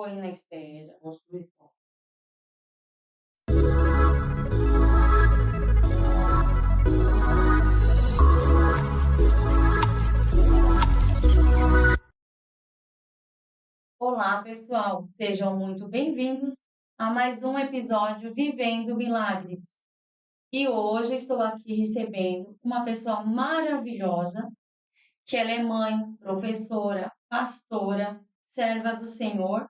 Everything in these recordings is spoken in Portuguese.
Põe na espera. Nossa, muito bom. Olá, pessoal, sejam muito bem-vindos a mais um episódio Vivendo Milagres. E hoje estou aqui recebendo uma pessoa maravilhosa, que ela é mãe, professora, pastora, serva do Senhor,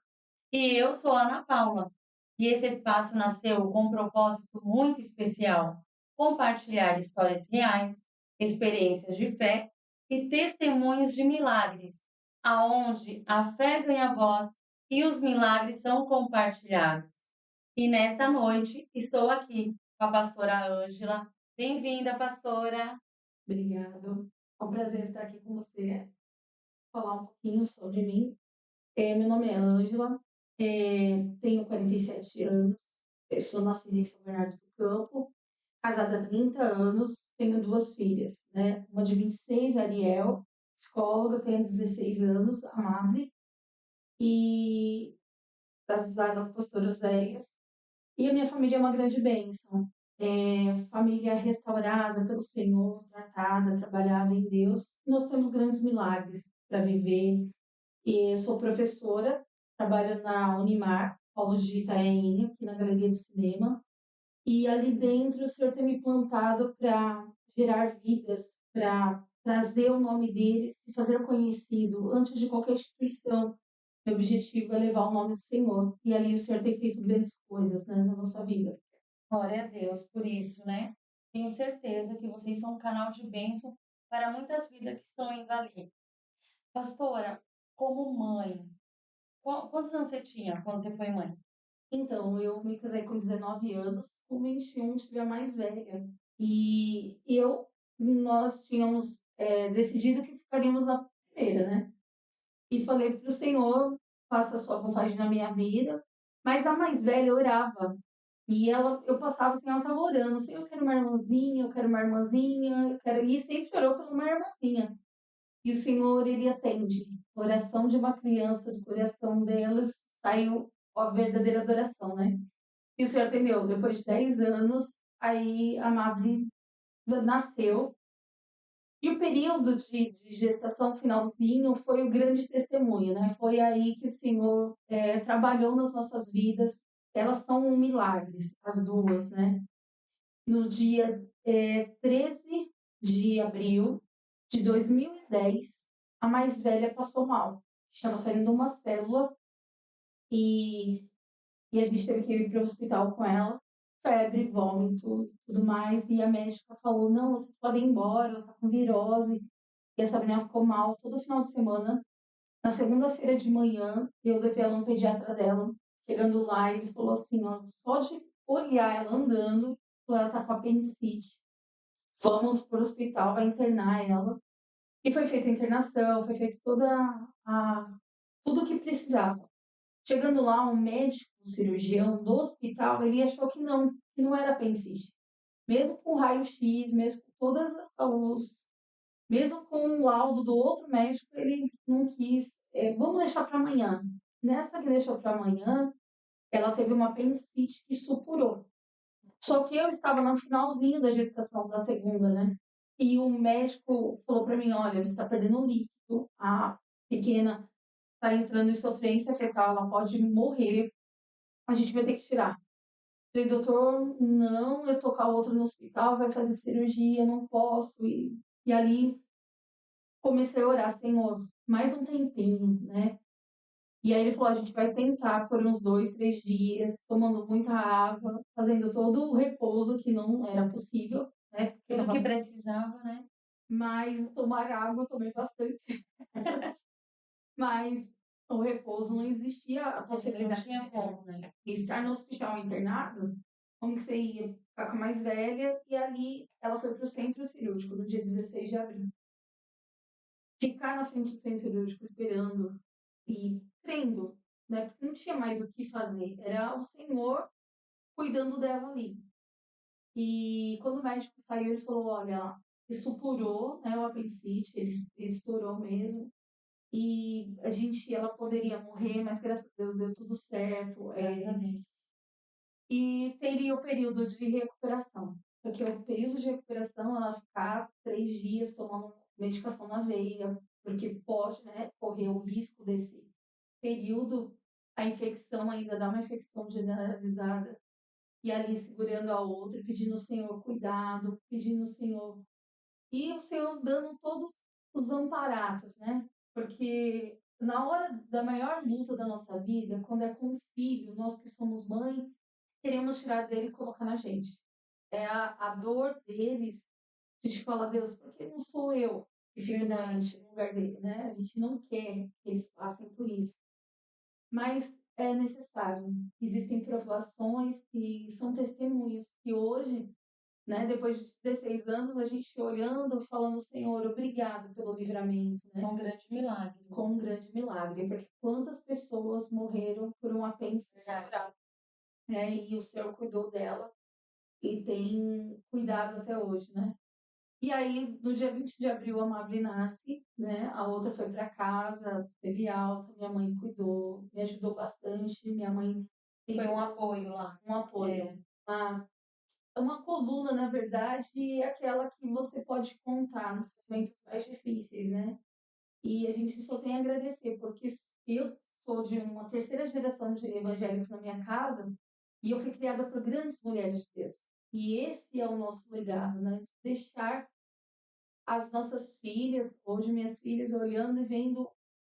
e eu sou a Ana Paula. E esse espaço nasceu com um propósito muito especial: compartilhar histórias reais, experiências de fé e testemunhos de milagres, aonde a fé ganha voz e os milagres são compartilhados. E nesta noite estou aqui com a pastora Ângela. Bem-vinda, pastora. Obrigado. É um prazer estar aqui com você, falar um pouquinho sobre mim. Meu nome é Ângela, tenho 47 anos, eu sou nascida em São Bernardo do Campo, casada há 30 anos, tenho duas filhas, né? Uma de 26, Ariel, psicóloga, tenho 16 anos, a Mabel, e casada com o pastor Oséias. E a minha família é uma grande bênção. Família restaurada pelo Senhor, tratada, trabalhada em Deus. Nós temos grandes milagres para viver. E sou professora, trabalho na Unimar, Polo de Itaém, aqui na Galeria do Cinema. E ali dentro o Senhor tem me plantado para gerar vidas, para trazer o nome dele, se fazer conhecido antes de qualquer instituição. Meu objetivo é levar o nome do Senhor. E ali o Senhor tem feito grandes coisas, né, na nossa vida. Glória a Deus por isso, né? Tenho certeza que vocês são um canal de bênção para muitas vidas que estão indo ali. Pastora, como mãe, quantos anos você tinha quando você foi mãe? Então, eu me casei com 19 anos, com 21 tive a mais velha. Nós tínhamos decidido que ficaríamos a primeira, né? E falei para o Senhor, faça a sua vontade na minha vida. Mas a mais velha orava. E eu passava assim, ela estava orando, Senhor, eu quero uma irmãzinha, eu quero uma irmãzinha, eu quero... E sempre orou por uma irmãzinha. E o Senhor, ele atende. A oração de uma criança, do coração delas, saiu a verdadeira adoração, né? E o Senhor atendeu. Depois de 10 anos, aí a Mabel nasceu. E o período de gestação finalzinho foi o grande testemunho, né? Foi aí que o Senhor trabalhou nas nossas vidas. Elas são milagres, as duas, né? No dia 13 de abril de 2010, a mais velha passou mal. Estava saindo uma célula e, e a gente teve que ir para o hospital com ela. Febre, vômito, tudo mais. E a médica falou, não, vocês podem ir embora, ela está com virose. E essa menina ficou mal todo final de semana. Na segunda-feira de manhã, eu levei ela no pediatra dela. Chegando lá, ele falou assim, ó, só de olhar ela andando, ela está com apendicite. Vamos para o hospital, vai internar ela. E foi feita a internação, foi feito tudo o que precisava. Chegando lá, um médico, um cirurgião do hospital, ele achou que não era apendicite. Mesmo com o raio-x, mesmo com todas os... Mesmo com o laudo do outro médico, ele não quis. Vamos deixar para amanhã. Nessa que deixou para amanhã, ela teve uma apendicite que supurou. Só que eu estava no finalzinho da gestação da segunda, né? E o médico falou para mim, olha, você está perdendo líquido, a pequena está entrando em sofrência fetal, ela pode morrer, a gente vai ter que tirar. Falei, doutor, não, eu tô com a outra no hospital, vai fazer cirurgia, não posso. E ali comecei a orar, Senhor, mais um tempinho, né? E aí ele falou, a gente vai tentar por uns 2, 3 dias, tomando muita água, fazendo todo o repouso que não era possível, né? Tudo que precisava, né? Mas tomar água eu tomei bastante. Mas o repouso não existia a possibilidade Não tinha como, né? de estar no hospital internado, como que você ia ficar com a mais velha, e ali ela foi para o centro cirúrgico no dia 16 de abril. Ficar na frente do centro cirúrgico esperando e crendo, né? Porque não tinha mais o que fazer, era o Senhor cuidando dela ali. E quando o médico saiu, ele falou: olha, ele supurou, né, o apendicite, ele estourou mesmo. E ela poderia morrer, mas graças a Deus deu tudo certo. Graças a Deus. E teria o período de recuperação. Porque o período de recuperação, ela ficar 3 dias tomando medicação na veia, porque pode, né, correr o risco desse período, a infecção ainda dá uma infecção generalizada, e ali segurando a outra, pedindo ao Senhor cuidado, pedindo ao Senhor, e o Senhor dando todos os amparatos, né? Porque na hora da maior luta da nossa vida, quando é com o filho, nós que somos mãe, queremos tirar dele e colocar na gente. É a dor deles de te falar, Deus, por que não sou eu que fico doente no lugar dele, né? A gente não quer que eles passem por isso. Mas é necessário. Existem provações que são testemunhos que hoje, né, depois de 16 anos, a gente olhando, falando, Senhor, obrigado pelo livramento, né? Com um grande milagre. Com um grande milagre, porque quantas pessoas morreram por um apêndice estourado, né? E o Senhor cuidou dela e tem cuidado até hoje, né? E aí, no dia 20 de abril, a Mabel nasce, né? A outra foi para casa, teve alta, minha mãe cuidou, me ajudou bastante. Minha mãe tem Foi um sido apoio lá. um apoio. Uma coluna, na verdade, é aquela que você pode contar nos momentos mais difíceis, né? E a gente só tem a agradecer, porque eu sou de uma terceira geração de evangélicos na minha casa e eu fui criada por grandes mulheres de Deus. E esse é o nosso legado, né? Deixar as nossas filhas, hoje minhas filhas, olhando e vendo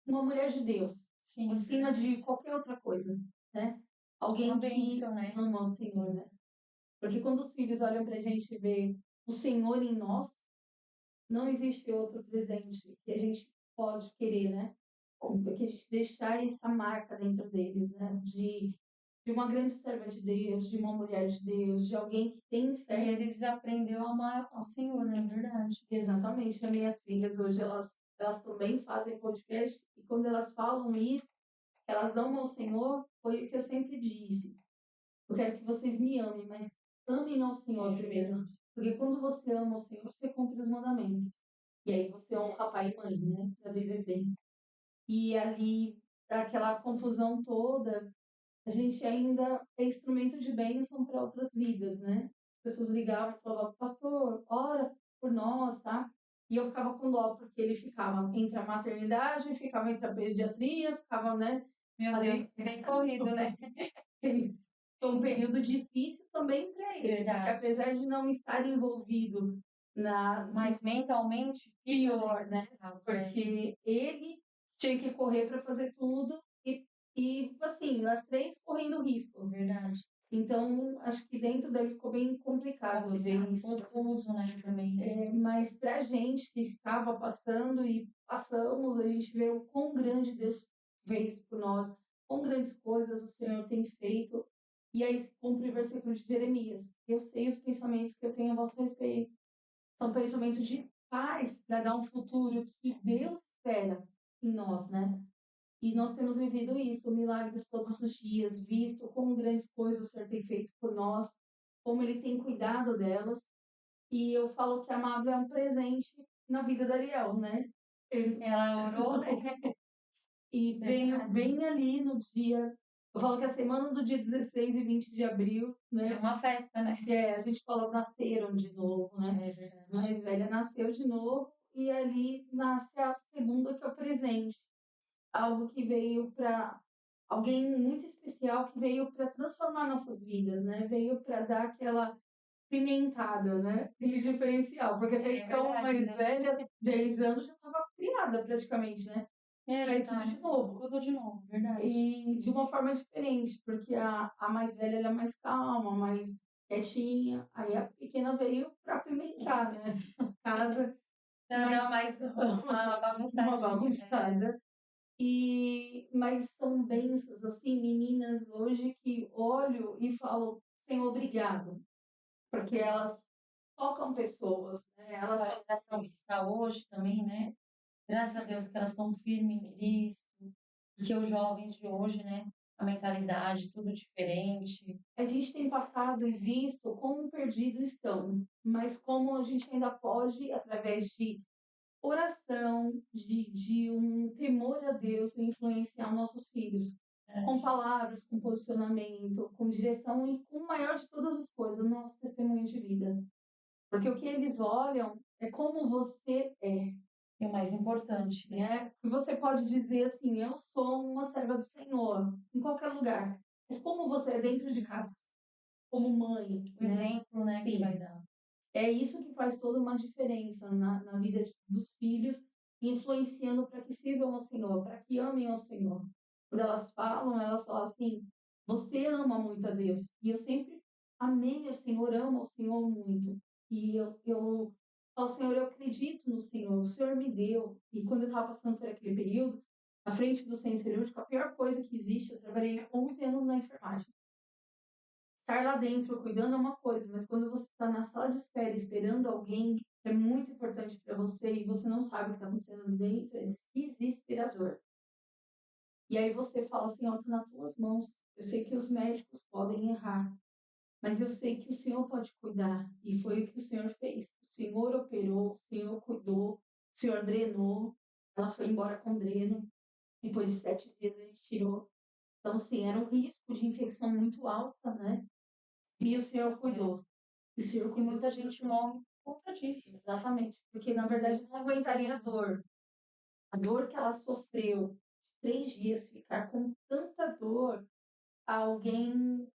uma mulher de Deus, Sim, acima de qualquer outra coisa, né? Alguém uma que bênção, né? ama o Senhor, né? Porque quando os filhos olham pra gente e vê o Senhor em nós, não existe outro presente que a gente pode querer, né? Porque a gente deixar essa marca dentro deles, né? De uma grande serva de Deus, de uma mulher de Deus, de alguém que tem E fé. eles aprenderam a amar ao Senhor, não é verdade? Exatamente. As minhas filhas hoje, elas também fazem podcast e quando elas falam isso, elas amam o Senhor, foi o que eu sempre disse. Eu quero que vocês me amem, mas amem ao Senhor primeiro. Porque quando você ama o Senhor, você cumpre os mandamentos. E aí você honra pai e mãe, né? Para viver bem. E ali, aquela confusão toda, a gente ainda é instrumento de bênção para outras vidas, né? As pessoas ligavam e falavam, pastor, ora por nós, tá? E eu ficava com dó, porque ele ficava entre a maternidade, ficava entre a pediatria, ficava, né? Meu Deus, bem corrido, né? Foi um período difícil também para ele, porque Verdade. apesar de não estar envolvido Mas mentalmente pior, né? Porque Porque ele tinha que correr para fazer tudo e assim, as três correndo risco. verdade. Então, acho que dentro dele ficou bem complicado ver isso. Confuso, né, também. Mas para a gente que estava passando e passamos, a gente vê o quão grande Deus fez por nós, quão grandes coisas o Senhor tem feito. E aí se cumpre o versículo de Jeremias. Eu sei os pensamentos que eu tenho a vosso respeito. São pensamentos de paz para dar um futuro que Deus espera em nós, né? E nós temos vivido isso, milagres todos os dias, visto como grandes coisas o Senhor tem feito por nós, como Ele tem cuidado delas. E eu falo que a Mabel é um presente na vida da Ariel, né? Ela orou, né? E veio bem ali no dia. Eu falo que a semana do dia 16 e 20 de abril, É né? uma festa, né? A gente fala nasceram de novo, né? É verdade. A mais velha nasceu de novo e ali nasce a segunda que é o presente. Algo que veio para alguém muito especial que veio para transformar nossas vidas, né? Veio para dar aquela pimentada, né? Aquele diferencial, porque até então a verdade, mais né? velha, 10 anos, já estava criada praticamente, né? Aí tudo de novo. Tudo de novo, verdade. E de uma forma diferente, porque a mais velha ela é mais calma, mais quietinha. Aí a pequena veio para apimentar, né? Casa. Pra dar mais uma bagunçadinha. Uma bagunçada. Mas são bênçãos, assim, meninas hoje que olho e falo, Senhor, obrigado. Porque elas tocam pessoas, né? Elas A geração que está hoje também, né? Graças a Deus que elas estão firmes em Cristo. Porque os jovens de hoje, né? A mentalidade, tudo diferente. a gente tem passado e visto como perdidos estão, mas como a gente ainda pode, através de oração, de um temor a Deus influenciar nossos filhos. Com palavras, com posicionamento, com direção e com o maior de todas as coisas, o nosso testemunho de vida. Porque o que eles olham é como você é. E o mais importante, né? Né? E você pode dizer assim, eu sou uma serva do Senhor, em qualquer lugar. Mas como você é dentro de casa, como mãe, O exemplo, né, que Sim. vai dar. É isso que faz toda uma diferença na vida dos filhos, influenciando para que sirvam ao Senhor, para que amem ao Senhor. Quando elas falam assim, você ama muito a Deus. E eu sempre amei o Senhor, amo o Senhor muito. E eu falo, Senhor, eu acredito no Senhor, o Senhor me deu. E quando eu estava passando por aquele período, à frente do centro cirúrgico, a pior coisa que existe, eu trabalhei 11 anos na enfermagem. Estar lá dentro cuidando é uma coisa, mas quando você está na sala de espera esperando alguém que é muito importante para você e você não sabe o que está acontecendo ali dentro, é desesperador. E aí você fala assim, ó, tá nas tuas mãos. Eu sei que os médicos podem errar, mas eu sei que o Senhor pode cuidar. E foi o que o Senhor fez. O Senhor operou, o Senhor cuidou, o Senhor drenou. Ela foi embora com dreno. Depois de 7 dias a gente tirou. Então, sim, era um risco de infecção muito alta, né? E o Senhor cuidou. O Senhor E cuidou. muita gente morre por conta disso. Exatamente. Porque, na verdade, não aguentaria a dor. A dor que ela sofreu de 3 dias, ficar com tanta dor, alguém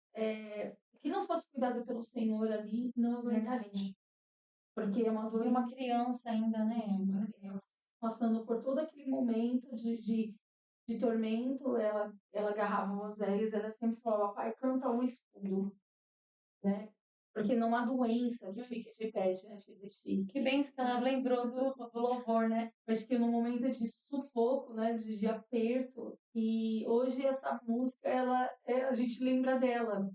que não fosse cuidado pelo Senhor ali, não aguentaria. Porque é uma dor. E uma criança ainda, né? Uma criança passando por todo aquele momento de tormento, ela agarrava Moisés, ela sempre falava, pai, canta um escudo, né? Porque não há doença que fique de pé diante de ti. Que bem que ela lembrou do louvor, né? Acho que no momento de sufoco, né, de aperto, e hoje essa música, a gente lembra dela,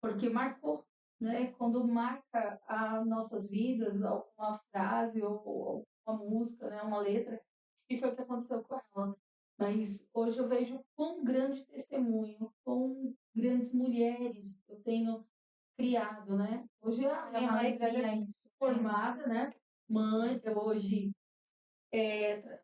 porque marcou, né? Quando marca as nossas vidas, alguma frase ou uma música, né, uma letra, e foi o que aconteceu com ela. Mas hoje eu vejo quão grande testemunho, quão grandes mulheres eu tenho criado, né? Hoje a minha mais velha é isso. formada, né? Mãe, eu hoje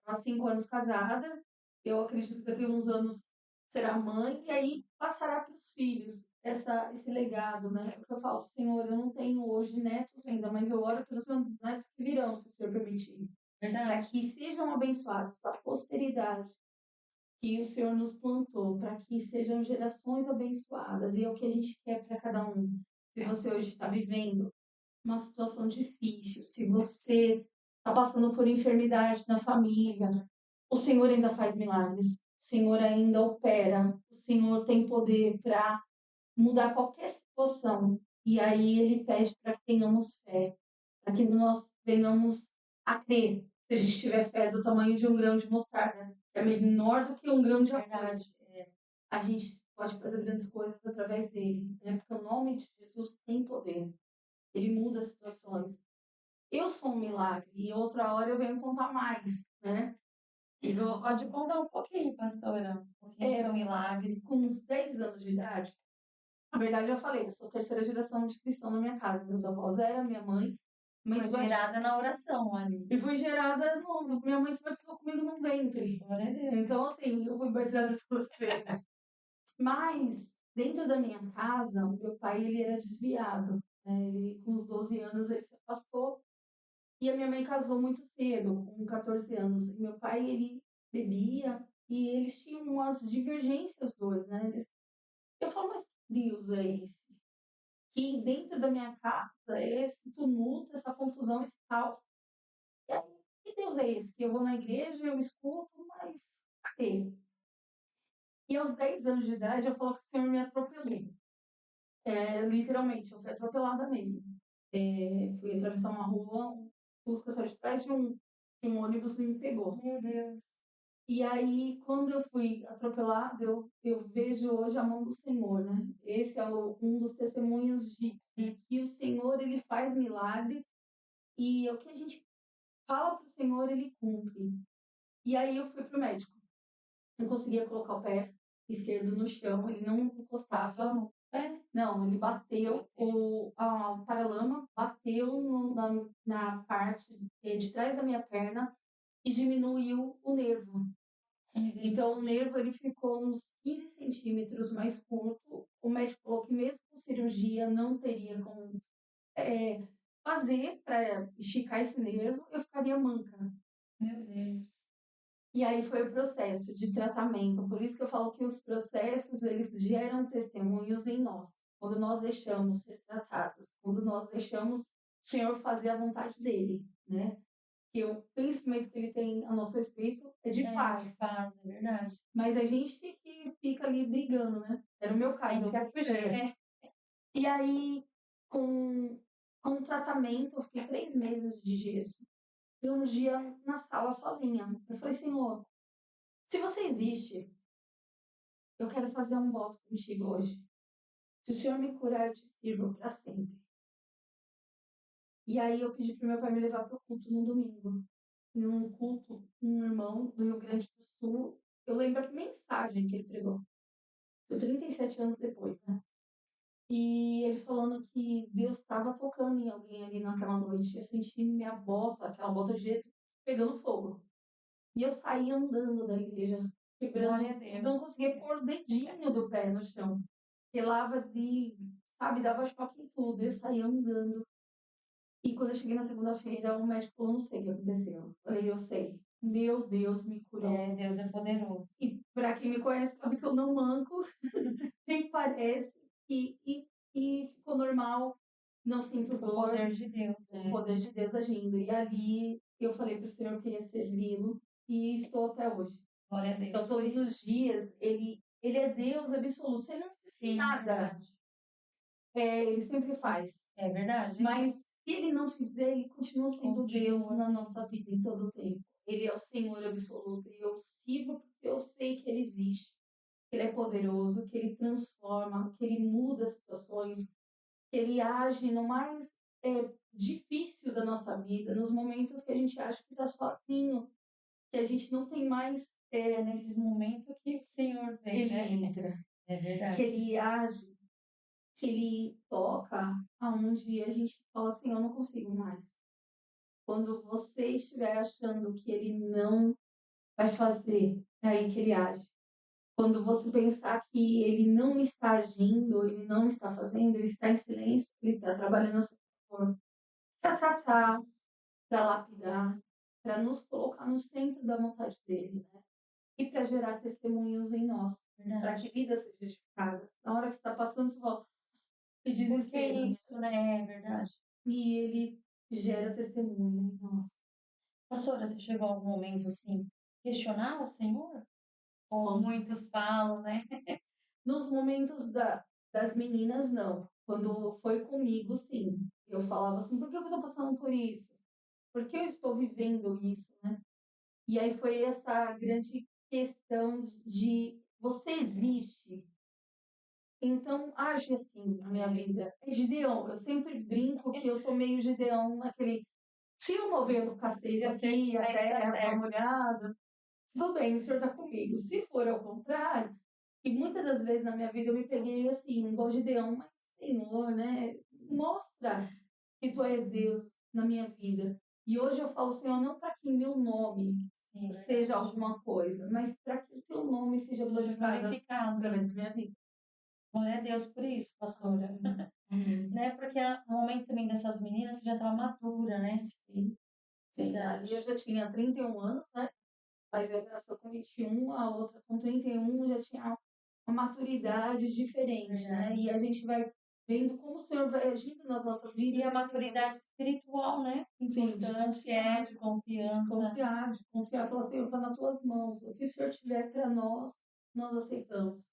há 5 anos casada, eu acredito que daqui a uns anos será mãe, e aí passará para os filhos esse legado, né? Porque eu falo, Senhor, eu não tenho hoje netos ainda, mas eu oro pelos meus netos que virão, se o Senhor permitir. Para que sejam abençoados a posteridade que o Senhor nos plantou, para que sejam gerações abençoadas, e é o que a gente quer para cada um. Se você hoje está vivendo uma situação difícil, se você está passando por enfermidade na família, o Senhor ainda faz milagres, o Senhor ainda opera, o Senhor tem poder para mudar qualquer situação. E aí ele pede para que tenhamos fé, para que nós venhamos a crer. Se a gente tiver fé do tamanho de um grão de mostarda, é menor do que um grão de arroz. A gente pode fazer grandes coisas através dele, né? Porque o nome de Jesus tem poder. Ele muda as situações. Eu sou um milagre e outra hora eu venho contar mais, né? E pode contar um pouquinho, pastora, um pouquinho do seu milagre. Com uns 10 anos de idade, na verdade eu falei, eu sou terceira geração de cristão na minha casa. Meus avós eram, minha mãe. Mas foi gerada na oração ali. E fui gerada minha mãe se batizou comigo no ventre. Glória a Deus. Então, assim, eu fui batizada 2 vezes. Mas, dentro da minha casa, o meu pai, ele era desviado. Né? Ele, com os 12 anos, ele se afastou. E a minha mãe casou muito cedo, com 14 anos. E meu pai, ele bebia. E eles tinham umas divergências, os dois, né? Eu falo, mas que Deus é esse? Que dentro da minha casa, esse tumulto, essa confusão, esse caos. E aí, que Deus é esse? Que eu vou na igreja, eu escuto, mas cadê? E aos 10 anos de idade, eu falo que o Senhor me atropelou. Literalmente, eu fui atropelada mesmo. Fui atravessar uma rua, um Fusca saiu de trás de um ônibus e me pegou. Meu Deus. E aí, quando eu fui atropelada, eu vejo hoje a mão do Senhor, né? Esse é um dos testemunhos de que o Senhor, ele faz milagres e o que a gente fala para o Senhor, ele cumpre. E aí eu fui pro médico. Não conseguia colocar o pé esquerdo no chão, ele não encostava. Não, ele bateu, a paralama bateu na parte de trás da minha perna, e diminuiu o nervo. Sim, Então, o nervo ele ficou uns 15 centímetros mais curto. O médico falou que mesmo com cirurgia não teria como fazer para esticar esse nervo, eu ficaria manca. meu Deus. E aí foi o processo de tratamento. Por isso que eu falo que os processos, eles geram testemunhos em nós. Quando nós deixamos ser tratados, quando nós deixamos o Senhor fazer a vontade dele, né? Que o pensamento que ele tem a nosso respeito é de De paz. paz, é verdade. Mas a gente que fica ali brigando, né? Era o meu A caso. gente quer fugir, né? E aí, com o tratamento, eu fiquei 3 meses de gesso. E um dia na sala sozinha, eu falei, Senhor, se você existe, eu quero fazer um voto contigo hoje. Se o Senhor me curar, eu te sirvo para sempre. E aí eu pedi para meu pai me levar para o culto no domingo. Num culto, um irmão do Rio Grande do Sul, eu lembro a mensagem que ele pregou. 37 anos depois, né? E ele falando que Deus estava tocando em alguém ali naquela noite. Eu senti minha bota, aquela bota de jeito, pegando fogo. E eu saí andando da igreja, quebrando. Glória a Deus. Não conseguia pôr o dedinho do pé no chão. Pelava sabe, dava choque em tudo. Eu saí andando. E quando eu cheguei na segunda-feira, o médico falou, não sei o que aconteceu. Eu falei, eu sei. Meu Deus me curou. É, Deus é poderoso. E para quem me conhece sabe que eu não manco, nem parece. E ficou normal. Não sinto O dor. poder de Deus, O poder de Deus agindo. E ali eu falei para o Senhor que ia servi-lo e estou até hoje. Glória a Deus. Então, todos os dias, ele é Deus absoluto. Se ele não fizer nada, ele sempre faz. É verdade. Mas se ele não fizer, ele continua sendo Deus na nossa vida em todo o tempo. Ele é o Senhor absoluto. E eu sirvo porque eu sei que ele existe. Que ele é poderoso, que ele transforma, que ele muda as situações, que ele age no mais difícil da nossa vida, nos momentos que a gente acha que está sozinho, que a gente não tem mais. É nesses momentos que o Senhor vem, Ele né? entra, É verdade. que ele age, que ele toca, aonde a gente fala assim, eu não consigo mais. Quando você estiver achando que ele não vai fazer, é aí que ele age. Quando você pensar que ele não está agindo, ele não está fazendo, ele está em silêncio, ele está trabalhando a seu favor para tratar, para lapidar, para nos colocar no centro da vontade dele, né? E para gerar testemunhos em nós, para que vidas sejam edificadas. Na hora que você está passando, você fala, que Por que desespero. isso, né? É verdade. E ele gera testemunho em nós. Pastora, você chegou a algum momento assim, questionar o Senhor? Ou Bom, muitos falam, né? nos momentos das meninas, não. Quando foi comigo, sim. Eu falava assim, por que eu estou passando por isso? Por que eu estou vivendo isso, né? E aí foi essa grande questão de você existe, então age assim na minha vida. É Gideão, eu sempre brinco que eu sou meio Gideão naquele. Se eu mover no cacete aqui, a terra está molhada, tudo bem, o Senhor está comigo. Se for ao contrário, e muitas das vezes na minha vida eu me peguei assim, igual Gideão, mas Senhor, né? Mostra que tu és Deus na minha vida. E hoje eu falo, Senhor, não para que meu nome seja alguma coisa, mas para que o teu nome seja glorificado através da minha vida. Glória a Deus por isso, pastora. Né? Porque no momento também dessas meninas você já estava madura, né? Sim. Sim. Ali eu já tinha 31 anos, né? Mas eu nasci com 21, a outra com 31 já tinha uma maturidade diferente, né? E a gente vai vendo como o Senhor vai agindo nas nossas vidas. E a maturidade espiritual, né? Importante de confiança. De confiar. Falar, Senhor, está nas tuas mãos. O que o Senhor tiver para nós, nós aceitamos.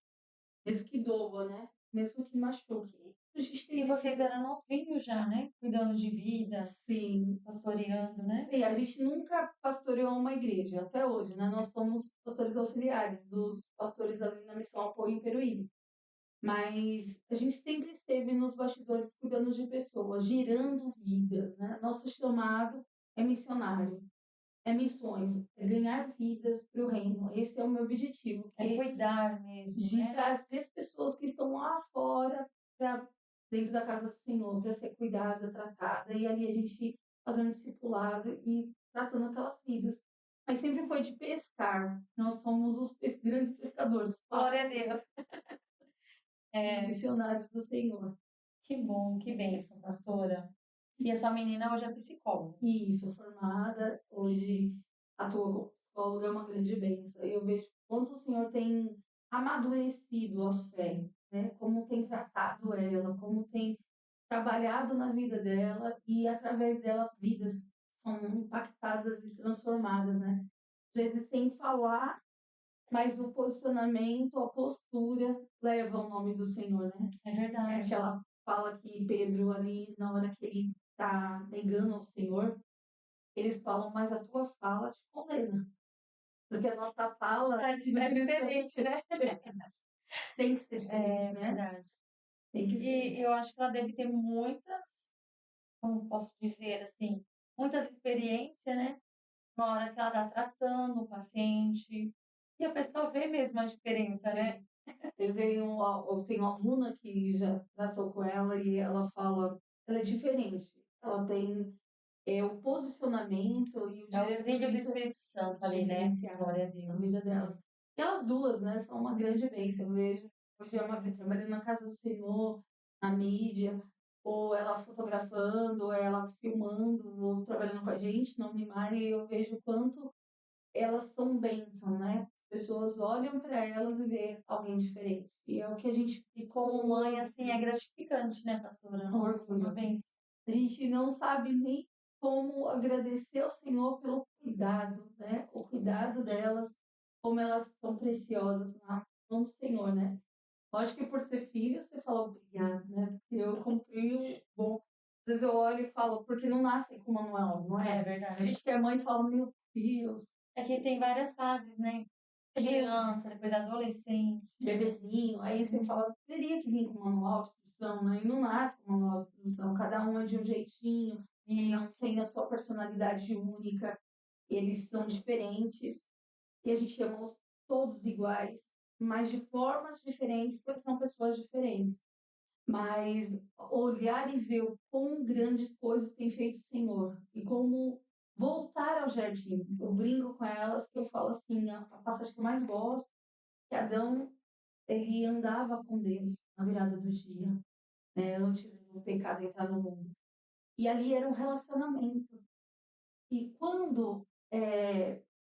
Mesmo que doa, né? Mesmo que machuque. E vocês eram novinhos já, né? Cuidando de vidas. Sim. Pastoreando, né? E a gente nunca pastoreou uma igreja, até hoje, né? Nós somos pastores auxiliares dos pastores ali na Missão Apoio em Peruíbe. Mas a gente sempre esteve nos bastidores cuidando de pessoas, gerando vidas, né? Nosso chamado é missionário, é missões, é ganhar vidas para o reino. Esse é o meu objetivo. É cuidar mesmo, de né? trazer as pessoas que estão lá fora para dentro da casa do Senhor, para ser cuidada, tratada, e ali a gente fazendo discipulado e tratando aquelas vidas. mas sempre foi de pescar. Nós somos os grandes pescadores. Glória a Deus. Os missionários do Senhor. Que bom, que bênção, pastora. E a sua menina hoje é psicóloga. Isso, formada, hoje atua como psicóloga, é uma grande bênção. Eu vejo quanto o Senhor tem amadurecido a fé, né? Como tem tratado ela, como tem trabalhado na vida dela e através dela vidas são impactadas e transformadas, né? Às vezes sem falar, mas o posicionamento, a postura leva o nome do Senhor, né? É É verdade. aquela fala que Pedro ali, na hora que ele está negando ao Senhor, eles falam, mas a tua fala te condena. Porque a nossa fala É diferente, né? tem que ser diferente, né? Verdade. Tem que ser. E eu acho que ela deve ter muitas, como posso dizer assim, muitas experiências, né? Na hora que ela está tratando o paciente. E a pessoa vê mesmo a diferença, né? Eu tenho uma aluna que já tratou com ela e ela fala, ela é diferente. Ela tem o posicionamento e o É o brilho do direcionamento Espírito Santo ali, né? diferenciado Glória a na vida Deus. dela. E elas duas, né, são uma grande bênção. Eu vejo, hoje é uma trabalhando na casa do Senhor, na mídia, ou ela fotografando, ou ela filmando, ou trabalhando com a gente na Unimar, e eu vejo o quanto elas são bênção, né? As pessoas olham para elas e vê alguém diferente. E é o que a gente E como mãe, assim, é gratificante, né, pastora? Nossa, uma bênção. a gente não sabe nem como agradecer ao Senhor pelo cuidado, né? O cuidado delas, como elas são preciosas na mão do Senhor, né? Lógico que por ser filho, você fala obrigado, né? Porque eu cumpri o bom. Às vezes eu olho e falo, porque não nascem com manual, não É é? A verdade. gente que é mãe fala, meu Deus, É que tem várias fases, né? Criança, depois adolescente. bebezinho. Aí você fala, teria que vir com manual de instrução, né? E não nasce com manual de instrução. Cada um é de um jeitinho, não Isso. tem a sua personalidade única. Eles são diferentes e a gente chama-os todos iguais, mas de formas diferentes, porque são pessoas diferentes. Mas olhar e ver o quão grandes coisas tem feito o Senhor e como voltar ao jardim. Eu brinco com elas que eu falo assim, a passagem que eu mais gosto, que Adão ele andava com Deus na virada do dia, né, antes do pecado entrar no mundo. E ali era um relacionamento. E quando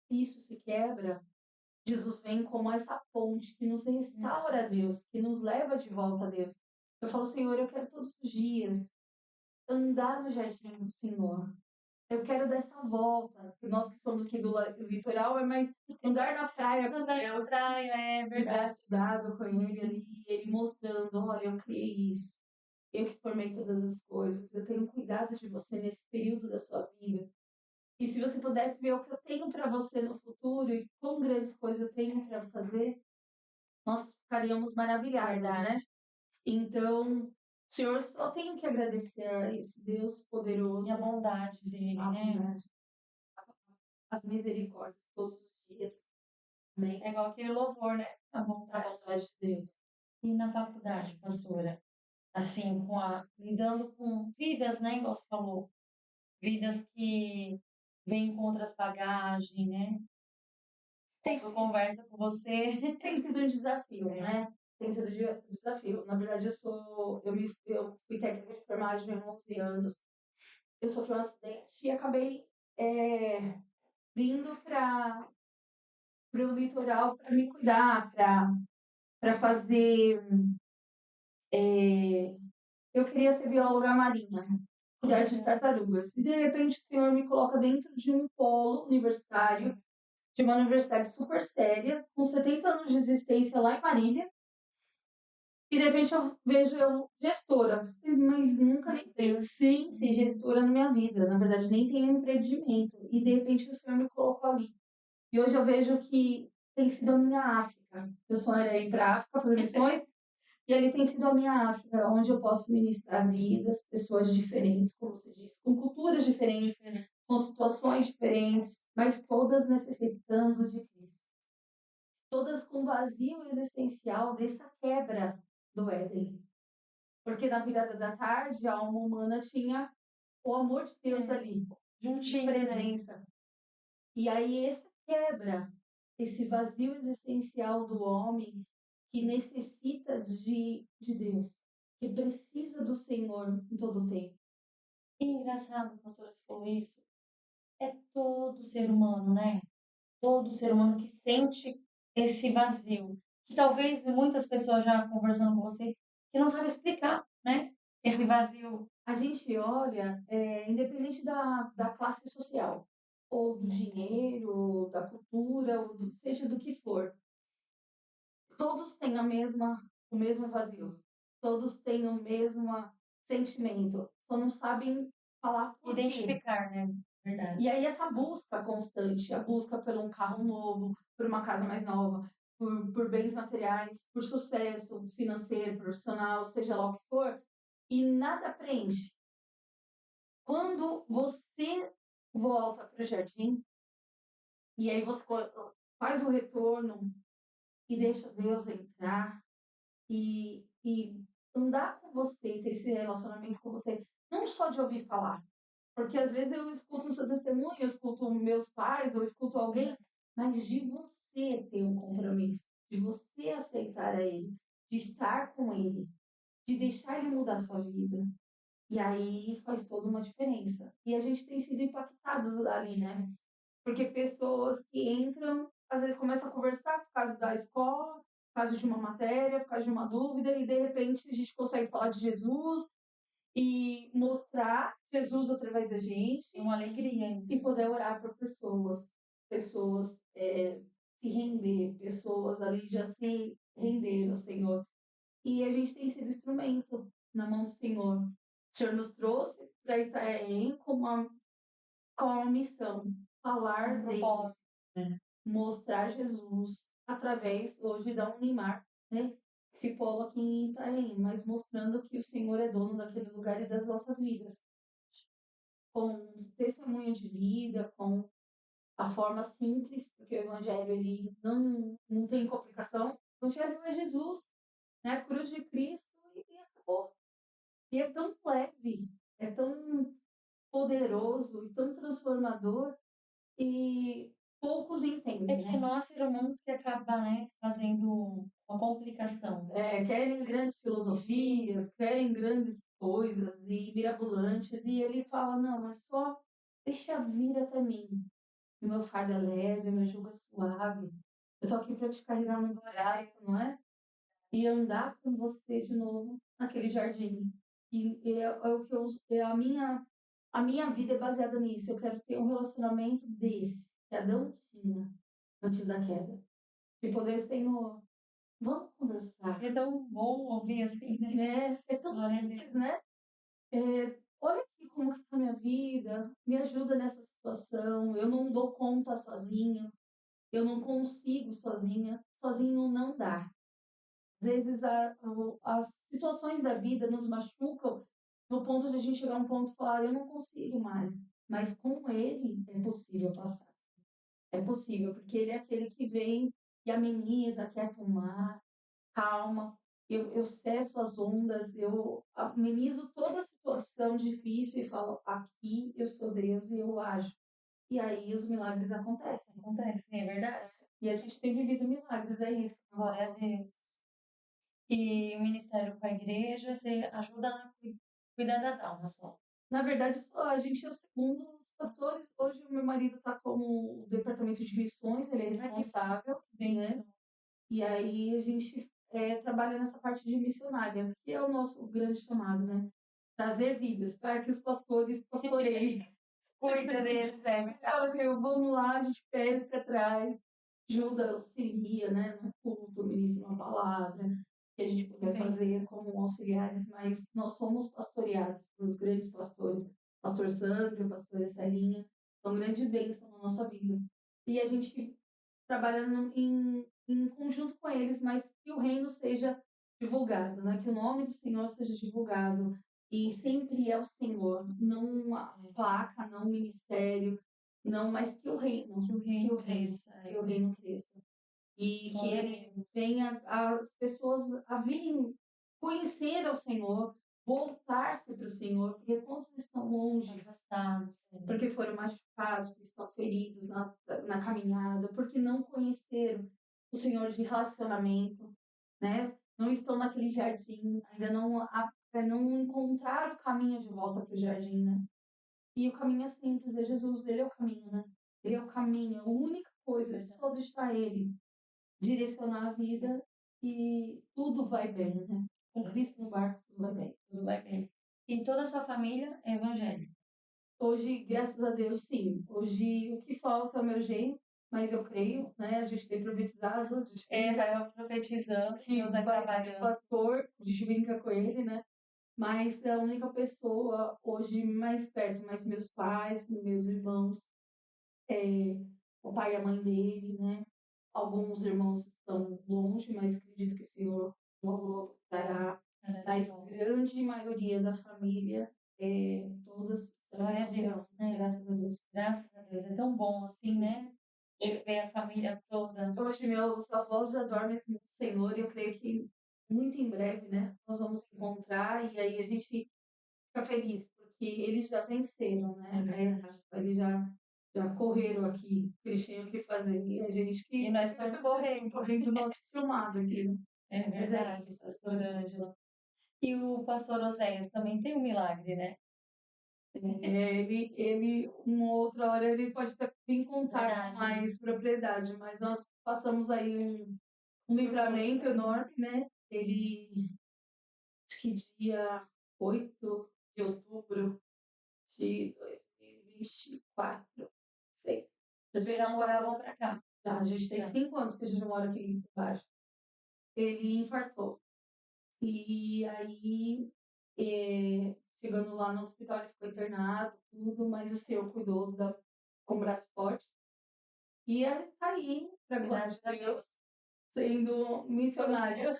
isso se quebra, Jesus vem como essa ponte que nos restaura a Deus, que nos leva de volta a Deus. Eu falo, Senhor, eu quero todos os dias andar no jardim do Senhor. Eu quero dar essa volta. Nós que somos aqui do litoral, é mais andar na praia com Andar na Deus, praia, é de verdade. braço dado com Ele ali, ele mostrando, olha, eu criei isso. Eu que formei todas as coisas. Eu tenho cuidado de você nesse período da sua vida. E se você pudesse ver o que eu tenho para você no futuro e quão grandes coisas eu tenho para fazer, nós ficaríamos maravilhados, né? Verdade. Então, Senhor, só tenho que agradecer a esse Deus poderoso, E a bondade dele, a né? bondade, as misericórdias todos os dias. Amém? É igual aquele louvor, né? A A bondade. bondade de Deus. E na faculdade, pastora? Assim, lidando com vidas, né? Igual você falou. Vidas que vêm com outras bagagens, né? Tem Eu conversa com você. tem sido um desafio, né? Tem sido um desafio. Na verdade, eu fui técnica de enfermagem há 11 anos. Eu sofri um acidente e acabei vindo para o litoral para me cuidar, para fazer. Eu queria ser bióloga marinha, cuidar de tartarugas. E de repente o senhor me coloca dentro de um polo universitário, de uma universidade super séria, com 70 anos de existência lá em Marília. E de repente eu vejo eu gestora, mas nunca nem pensei em ser gestora na minha vida. Na verdade, nem tenho empreendimento. E de repente o senhor me colocou ali. E hoje eu vejo que tem sido a minha África. Eu sonho era ir para a África fazer missões, e ali tem sido a minha África, onde eu posso ministrar vidas, pessoas diferentes, como você disse, com culturas diferentes, com situações diferentes, mas todas necessitando de Cristo. Todas com vazio existencial dessa quebra do Éden. Porque na virada da tarde, a alma humana tinha o amor de Deus ali, de Juntinho, né? presença. E aí essa quebra, esse vazio existencial do homem que necessita de Deus, que precisa do Senhor em todo o tempo. E engraçado, pastora, você falou isso. É todo ser humano, né? Todo ser humano que sente esse vazio. Que talvez muitas pessoas já conversando com você, que não sabe explicar, né? Esse vazio. A gente olha, independente da classe social, ou do dinheiro, ou da cultura, ou seja do que for, todos têm o mesmo vazio, todos têm o mesmo sentimento, só não sabem falar por quê. Identificar, né? Verdade. E aí essa busca constante, a busca por um carro novo, por uma casa mais nova, por bens materiais, por sucesso financeiro, profissional, seja lá o que for, e nada preenche. Quando você volta para o jardim, e aí você faz o retorno e deixa Deus entrar e andar com você, ter esse relacionamento com você, não só de ouvir falar, porque às vezes eu escuto o seu testemunho, eu escuto meus pais, ou escuto alguém, mas de você ter um compromisso, de você aceitar a Ele, de estar com Ele, de deixar Ele mudar a sua vida. E aí faz toda uma diferença. E a gente tem sido impactados ali, né? Porque pessoas que entram, às vezes começam a conversar por causa da escola, por causa de uma matéria, por causa de uma dúvida, e de repente a gente consegue falar de Jesus e mostrar Jesus através da gente. É uma alegria E isso. poder orar por pessoas se render, pessoas ali já se render ao Senhor. E a gente tem sido instrumento na mão do Senhor. O Senhor nos trouxe para Itaém com uma missão, falar dele, Propósito, né? mostrar Jesus através hoje da Unimar, né? Se polo aqui em Itaém, mas mostrando que o Senhor é dono daquele lugar e das nossas vidas. Com testemunho de vida, com a forma simples, porque o Evangelho ele não tem complicação. O Evangelho é Jesus, né? A cruz de Cristo e acabou. E é tão leve, é tão poderoso e tão transformador e poucos entendem, É que né? nós, seres humanos, que acaba, né, fazendo uma complicação. Querem grandes filosofias, querem grandes coisas e mirabolantes, e ele fala, não, é só deixa vir até mim. O meu fardo é leve, o meu jugo é suave. Eu tô aqui para te carregar no braço, não é? E andar com você de novo naquele jardim. E é o que a minha vida é baseada nisso. Eu quero ter um relacionamento desse que Adão tinha antes da queda. E poder, Senhor, vamos conversar. É tão bom ouvir assim, né? É tão Glória a simples, Deus. né? Olha aqui como que tá a minha vida, me ajuda nessa situação, eu não dou conta sozinha, eu não consigo sozinha, sozinho não dá. Às vezes as situações da vida nos machucam no ponto de a gente chegar a um ponto e falar, eu não consigo mais. Mas com ele é possível passar. É possível, porque ele é aquele que vem e ameniza, quer tomar, calma. Eu cesso as ondas, eu amenizo toda a situação difícil e falo, aqui eu sou Deus e eu ajo. E aí os milagres acontecem. Acontece, é verdade. E a gente tem vivido milagres, é isso. Glória a Deus. E o ministério com a igreja, você ajuda a cuidar das almas só. Na verdade, a gente é o segundo dos pastores. Hoje o meu marido está como o departamento de missões, ele é responsável, né? Bênção. E aí a gente trabalha nessa parte de missionária, que é o nosso grande chamado, né? Trazer vidas para que os pastores pastoreiem. Cuida deles, é Fala assim, vamos lá, a gente pesca atrás, ajuda, auxilia, né? No culto, ministra uma palavra, que a gente puder fazer como auxiliares, mas nós somos pastoreados por os grandes pastores, pastor Sandro, pastor Celinha, são grande bênção na nossa vida. E a gente trabalha em conjunto com eles, mas que o reino seja divulgado, né? Que o nome do Senhor seja divulgado. E sempre é o Senhor, não uma placa, não um ministério, não, mas que o reino, cresça. que o reino cresça. E que Glória a ele Deus. venha as pessoas a virem conhecer ao Senhor, voltar-se para o Senhor, porque quantos estão longe, Afastados. porque foram machucados, porque estão feridos na caminhada, porque não conheceram o Senhor de relacionamento, né? Não estão naquele jardim, ainda não encontraram o caminho de volta para o jardim, né? E o caminho é simples, é Jesus, ele é o caminho, né? Ele é o caminho, a única coisa é só deixar ele direcionar a vida e tudo vai bem, né? Com Cristo no barco, tudo vai bem. Tudo vai bem. E toda a sua família é evangélica? Hoje, graças a Deus, sim. Hoje, o que falta é o meu jeito, mas eu creio, né? A gente tem profetizado, a gente Vai profetizando, que Deus vai vai ser trabalhando. pastor, a gente brinca com ele, né? Mas é a única pessoa hoje mais perto, mais meus pais, meus irmãos, o pai e a mãe dele, né? Alguns irmãos estão longe, mas acredito que o Senhor logo dará. Mas grande maioria da família, todas Glória a Deus, né? graças a Deus. Graças a Deus. É tão bom assim, né? De ver a família toda. Hoje meus avós já dormem no Senhor e eu creio que muito em breve, né, nós vamos se encontrar e aí a gente fica feliz, porque eles já venceram, né? Eles já correram aqui, eles tinham que fazer. E a gente que. E nós estamos correndo. Correndo o nosso chamado aqui, né? É Mas verdade, pastor Ângela. E o pastor Oséias também tem um milagre, né? Uma outra hora, ele pode até vir contar Verdade. com mais propriedade, mas nós passamos aí um livramento enorme, né? Ele, acho que dia 8 de outubro de 2024, sei. Vocês já moravam pra cá? Já, a gente tem Já. 5 anos que a gente mora aqui embaixo. Ele infartou. E aí, chegando lá no hospital, ele ficou internado, tudo, mas o Senhor cuidou com o braço forte. E ele tá aí, pra glória de Deus, sendo missionário.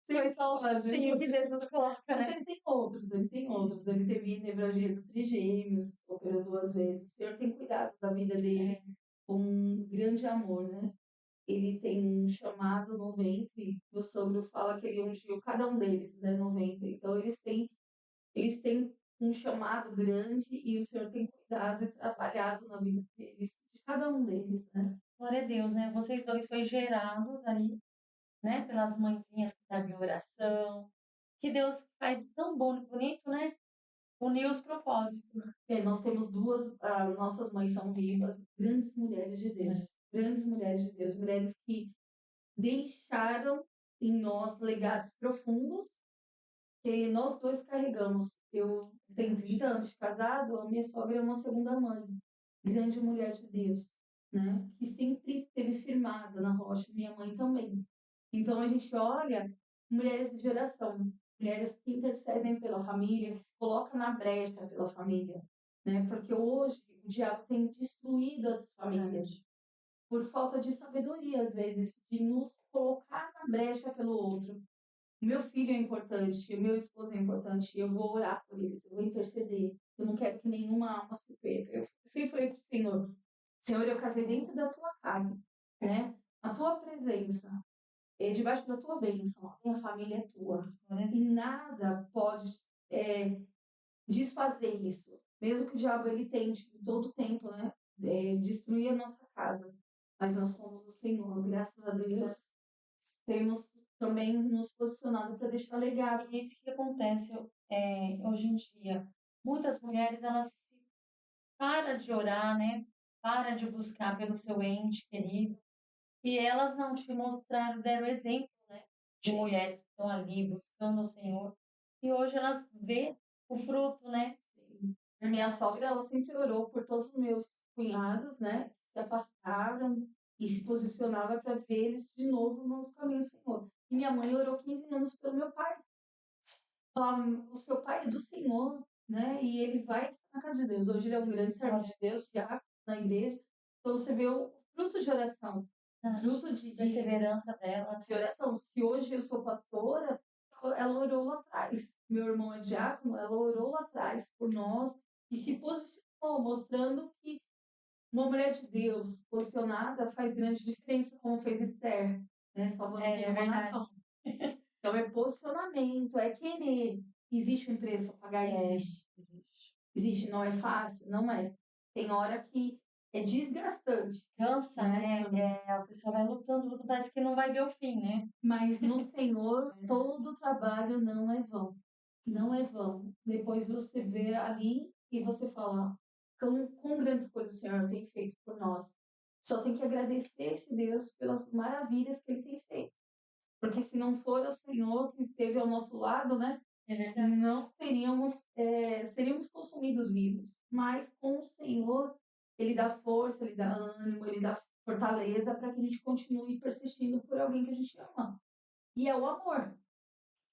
Foi só o sustinho que Jesus coloca, Mas né? ele tem outros, ele tem outros. Ele teve nevralgia do trigêmeos, operou 2 vezes. O Senhor tem cuidado da vida dele com um grande amor, né? Ele tem um chamado no ventre. Meu sogro fala que ele ungiu cada um deles, né, no ventre. Então eles têm um chamado grande e o Senhor tem cuidado e trabalhado na vida deles, de cada um deles, né? Glória a Deus, né? Vocês dois foram gerados ali, né? Pelas mãezinhas que estavam em oração. Que Deus faz tão bom, bonito, né? Unir os propósitos. Nós temos duas, nossas mães são vivas, grandes mulheres de Deus, grandes mulheres de Deus, mulheres que deixaram em nós legados profundos que nós dois carregamos. Eu tenho 30 anos de casado, a minha sogra é uma segunda mãe, grande mulher de Deus, né? Que sempre esteve firmada na rocha, minha mãe também. Então a gente olha mulheres de oração, mulheres que intercedem pela família, que se colocam na brecha pela família, né? Porque hoje o diabo tem destruído as famílias por falta de sabedoria, às vezes, de nos colocar na brecha pelo outro. O meu filho é importante, o meu esposo é importante, eu vou orar por eles, eu vou interceder. Eu não quero que nenhuma alma se perca. Eu sempre falei para o Senhor, Senhor, eu casei dentro da tua casa, né? A tua presença, debaixo da tua bênção, a minha família é tua. E nada pode desfazer isso. Mesmo que o diabo ele tente todo o tempo, né? Destruir a nossa casa. Mas nós somos o Senhor, graças a Deus. Temos também nos posicionado para deixar legado. E isso que acontece hoje em dia. Muitas mulheres, elas param de orar, né? Para de buscar pelo seu ente querido. E elas não te mostraram, deram exemplo, né? De mulheres que estão ali buscando o Senhor. E hoje elas vê o fruto, né? A minha sogra, ela sempre orou por todos os meus cunhados, né? Se afastaram e se posicionava para ver eles de novo nos caminhos do Senhor. E minha mãe orou 15 anos pelo meu pai. O seu pai é do Senhor, né? E ele vai estar na casa de Deus. Hoje ele é um grande servo de Deus, diácono na igreja. Então você vê o fruto de oração, fruto de perseverança dela. De oração. Se hoje eu sou pastora, ela orou lá atrás. Meu irmão é diácono, ela orou lá atrás por nós e se posicionou, mostrando que uma mulher de Deus posicionada faz grande diferença, como fez Esther, né? Salvando uma nação. Então, é posicionamento, é querer. Existe um preço a pagar? Existe. Existe, não é fácil? Não é. Tem hora que é desgastante. Cansa, né? A pessoa vai lutando, parece que não vai ver o fim, né? Mas no Senhor, todo o trabalho não é vão. Não é vão. Depois você vê ali e você fala, quão grandes coisas o Senhor tem feito por nós. Só tem que agradecer esse Deus pelas maravilhas que ele tem feito. Porque se não for o Senhor que esteve ao nosso lado, né? É verdade. Não teríamos, seríamos consumidos vivos. Mas com o Senhor, ele dá força, ele dá ânimo, ele dá fortaleza para que a gente continue persistindo por alguém que a gente ama. E é o amor.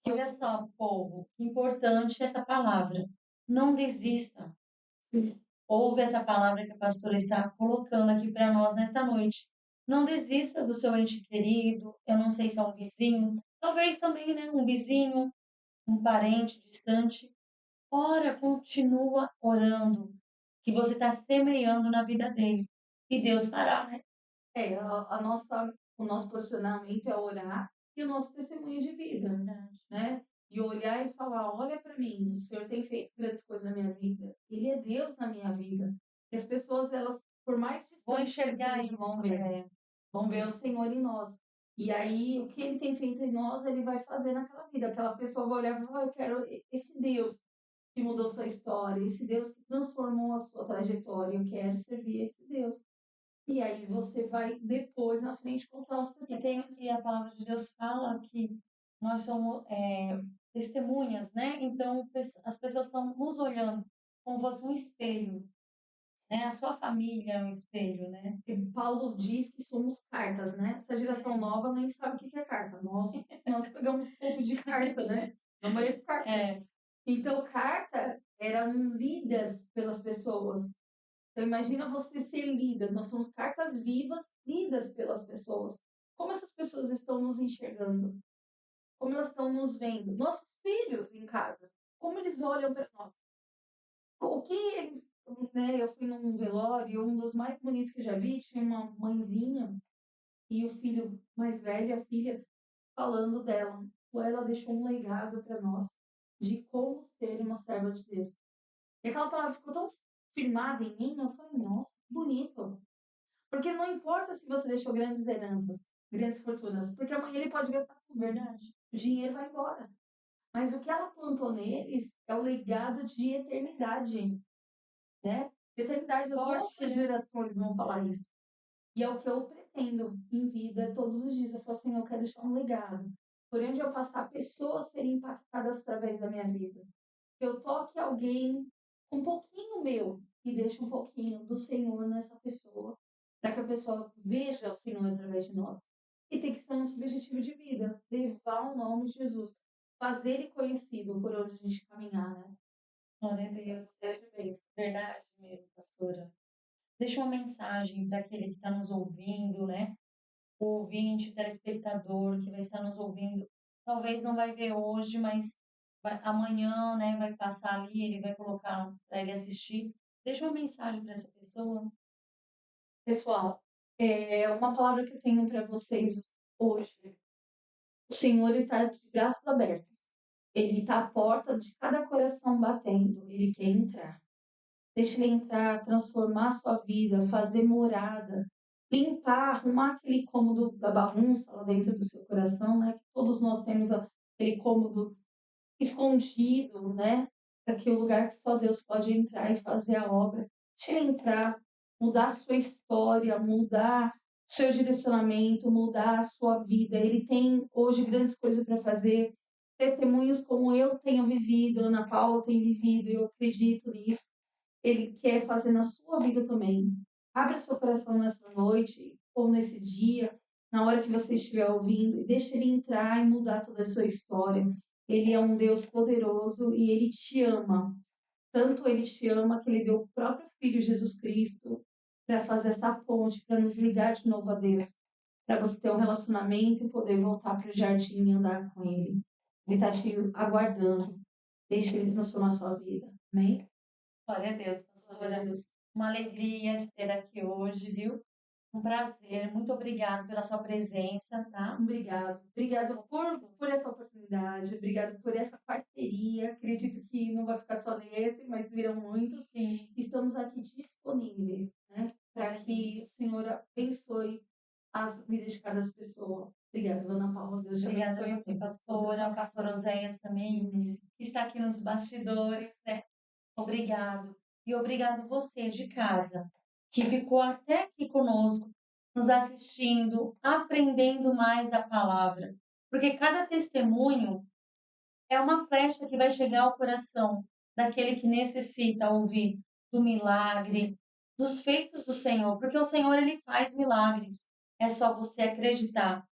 E olha só, povo, que importante essa palavra. Não desista. Ouve essa palavra que a pastora está colocando aqui para nós nesta noite. Não desista do seu ente querido. Eu não sei se é um vizinho, talvez também, né? Um vizinho, um parente distante. Ora, continua orando, que você está semeando na vida dele. E Deus fará, né? O nosso posicionamento é orar e o nosso testemunho de vida, né? E olhar e falar, olha para mim, o Senhor tem feito grandes coisas na minha vida. Ele é Deus na minha vida. E as pessoas, elas, por mais Vou distantes que enxergar estejam, isso. vão ver o Senhor em nós. E aí, o que ele tem feito em nós, ele vai fazer naquela vida. Aquela pessoa vai olhar e falar, eu quero esse Deus que mudou sua história, esse Deus que transformou a sua trajetória, eu quero servir esse Deus. E aí você vai depois, na frente, contar os testemunhos. E a palavra de Deus fala que nós somos testemunhas, né? Então, as pessoas estão nos olhando como se fosse um espelho, né? A sua família é um espelho, né? E Paulo diz que somos cartas, né? Essa geração nova nem sabe o que é carta. Nós pegamos um pouco de carta, né? Namorei por carta. Então, carta eram lidas pelas pessoas. Então, imagina você ser lida. Nós somos cartas vivas, lidas pelas pessoas. Como essas pessoas estão nos enxergando? Como elas estão nos vendo? Nossos filhos em casa, como eles olham para nós? O que eles, né? Eu fui num velório, um dos mais bonitos que eu já vi, tinha uma mãezinha e o filho mais velho, a filha, falando dela. Ela deixou um legado para nós de como ser uma serva de Deus. E aquela palavra ficou tão firmada em mim, eu falei, nossa, que bonito. Porque não importa se você deixou grandes heranças, grandes fortunas, porque amanhã ele pode gastar tudo. Verdade. O dinheiro vai embora. Mas o que ela plantou neles é o legado de eternidade, né? De eternidade, as outras gerações vão falar isso. E é o que eu pretendo em vida, todos os dias. Eu falo assim, eu quero deixar um legado. Por onde eu passar, pessoas serem impactadas através da minha vida. Eu toque alguém um pouquinho meu e deixe um pouquinho do Senhor nessa pessoa, para que a pessoa veja o Senhor através de nós. E tem que ser nosso objetivo de vida, levar o nome de Jesus, fazer ele conhecido por onde a gente caminhar, né? Glória a Deus. Verdade mesmo, pastora. Deixa uma mensagem para aquele que está nos ouvindo, né? O ouvinte, o telespectador que vai estar nos ouvindo. Talvez não vai ver hoje, mas amanhã, né, vai passar ali, ele vai colocar para ele assistir. Deixa uma mensagem para essa pessoa. Pessoal, uma palavra que eu tenho para vocês hoje. O Senhor está de braços abertos. Ele está à porta de cada coração batendo. Ele quer entrar. Deixa ele entrar, transformar a sua vida, fazer morada, limpar, arrumar aquele cômodo da bagunça lá dentro do seu coração, né? Todos nós temos aquele cômodo escondido, né? Aquele lugar que só Deus pode entrar e fazer a obra. Deixa ele entrar, mudar a sua história, mudar o seu direcionamento, mudar a sua vida. Ele tem hoje grandes coisas para fazer. Testemunhos como eu tenho vivido, Ana Paula tem vivido, eu acredito nisso. Ele quer fazer na sua vida também. Abra seu coração nessa noite ou nesse dia, na hora que você estiver ouvindo, e deixe ele entrar e mudar toda a sua história. Ele é um Deus poderoso e ele te ama. Tanto ele te ama que ele deu o próprio Filho Jesus Cristo para fazer essa ponte, para nos ligar de novo a Deus, para você ter um relacionamento e poder voltar para o jardim e andar com ele. Ele está te aguardando. Deixe ele transformar a sua vida. Amém? Glória a Deus, pastora. Uma alegria de ter aqui hoje, viu? Um prazer. Muito obrigada pela sua presença, tá? Obrigado. Obrigado Essa pessoa. por essa oportunidade, obrigado por essa parceria. Acredito que não vai ficar só nesse, mas virão muitos. Sim. Estamos aqui disponíveis, né, para que o Senhor abençoe as vidas de cada pessoa. Obrigada, Ana Paula. Deus te Obrigada a abençoe você, muito. Você pastora, só o pastor Oséias também, que está aqui nos bastidores, né? Obrigado. E obrigado você de casa, que ficou até aqui conosco, nos assistindo, aprendendo mais da palavra. Porque cada testemunho é uma flecha que vai chegar ao coração daquele que necessita ouvir do milagre, dos feitos do Senhor, porque o Senhor ele faz milagres. É só você acreditar.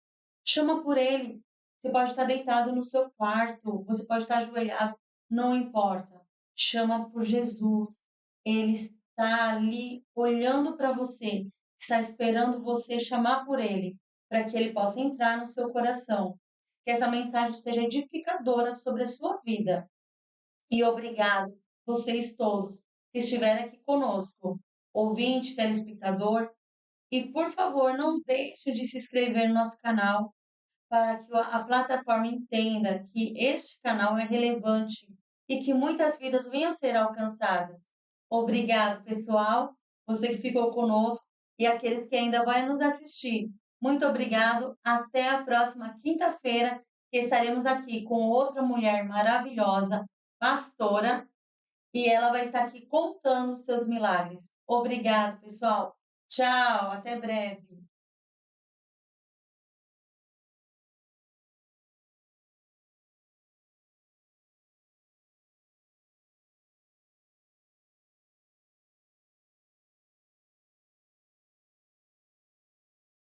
Chama por ele. Você pode estar deitado no seu quarto, você pode estar ajoelhado, não importa. Chama por Jesus. Ele está ali olhando para você, está esperando você chamar por ele, para que ele possa entrar no seu coração. Que essa mensagem seja edificadora sobre a sua vida. E obrigado, vocês todos que estiveram aqui conosco, ouvinte, telespectador. E, por favor, não deixe de se inscrever no nosso canal para que a plataforma entenda que este canal é relevante e que muitas vidas venham a ser alcançadas. Obrigado, pessoal, você que ficou conosco e aqueles que ainda vão nos assistir. Muito obrigado. Até a próxima quinta-feira, que estaremos aqui com outra mulher maravilhosa, pastora, e ela vai estar aqui contando os seus milagres. Obrigado, pessoal. Tchau, até breve.